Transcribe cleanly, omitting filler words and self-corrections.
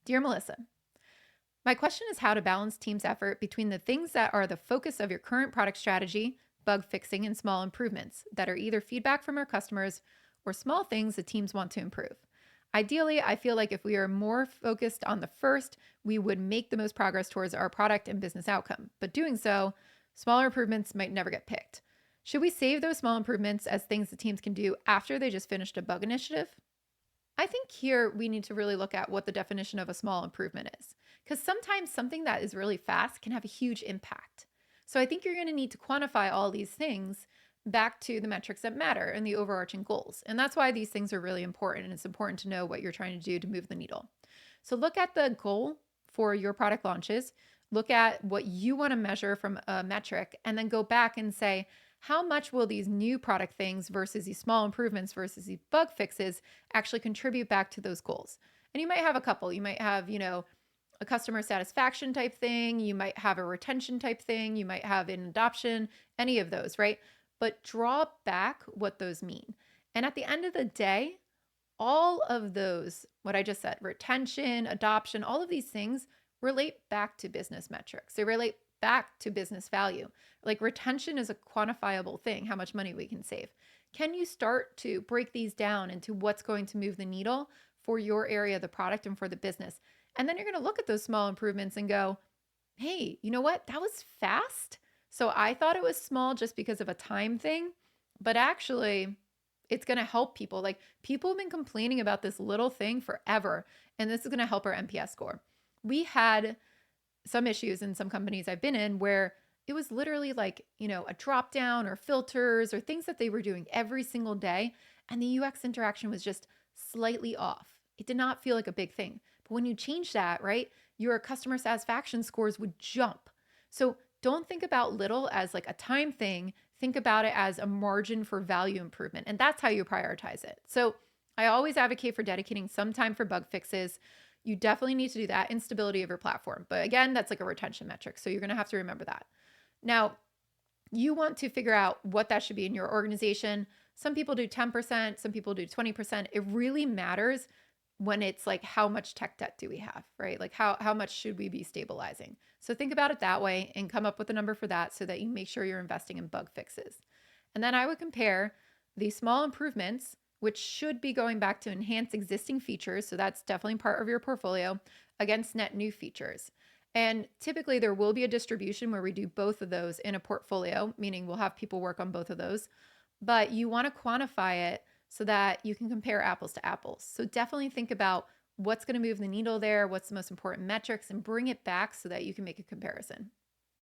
Dear Melissa, my question is how to balance team's effort between the things that are the focus of your current product strategy, bug fixing, and small improvements that are either feedback from our customers or small things the teams want to improve. Ideally, I feel like if we are more focused on the first, we would make the most progress towards our product and business outcome. But doing so, smaller improvements might never get picked. Should we save those small improvements as things the teams can do after they just finished a bug initiative? I think here we need to really look at what the definition of a small improvement is, because sometimes something that is really fast can have a huge impact. So I think you're going to need to quantify all these things back to the metrics that matter and the overarching goals. And that's why these things are really important. And it's important to know what you're trying to do to move the needle. So look at the goal for your product launches, look at what you want to measure from a metric, and then go back and say, how much will these new product things versus these small improvements versus these bug fixes actually contribute back to those goals? And you might have a couple. You might have, a customer satisfaction type thing. You might have a retention type thing. You might have an adoption, any of those, right? But draw back what those mean. And at the end of the day, all of those, what I just said, retention, adoption, all of these things relate back to business metrics. They relate back to business value. Like retention is a quantifiable thing, how much money we can save. Can you start to break these down into what's going to move the needle for your area of the product and for the business? And then you're going to look at those small improvements and go, hey, you know what? That was fast. So I thought it was small just because of a time thing, but actually, it's going to help people. Like people have been complaining about this little thing forever, and this is going to help our NPS score. We had some issues in some companies I've been in where it was literally like, a drop down or filters or things that they were doing every single day. And the UX interaction was just slightly off. It did not feel like a big thing. But when you change that, right, your customer satisfaction scores would jump. So don't think about little as like a time thing. Think about it as a margin for value improvement. And that's how you prioritize it. So I always advocate for dedicating some time for bug fixes. You definitely need to do that in stability of your platform. But again, that's like a retention metric. So you're going to have to remember that. Now, you want to figure out what that should be in your organization. Some people do 10%, some people do 20%. It really matters when it's like, how much tech debt do we have, right? Like how much should we be stabilizing? So think about it that way and come up with a number for that so that you make sure you're investing in bug fixes. And then I would compare the small improvements, which should be going back to enhance existing features. So that's definitely part of your portfolio, against net new features. And typically there will be a distribution where we do both of those in a portfolio, meaning we'll have people work on both of those. But you want to quantify it so that you can compare apples to apples. So definitely think about what's going to move the needle there, what's the most important metrics, and bring it back so that you can make a comparison.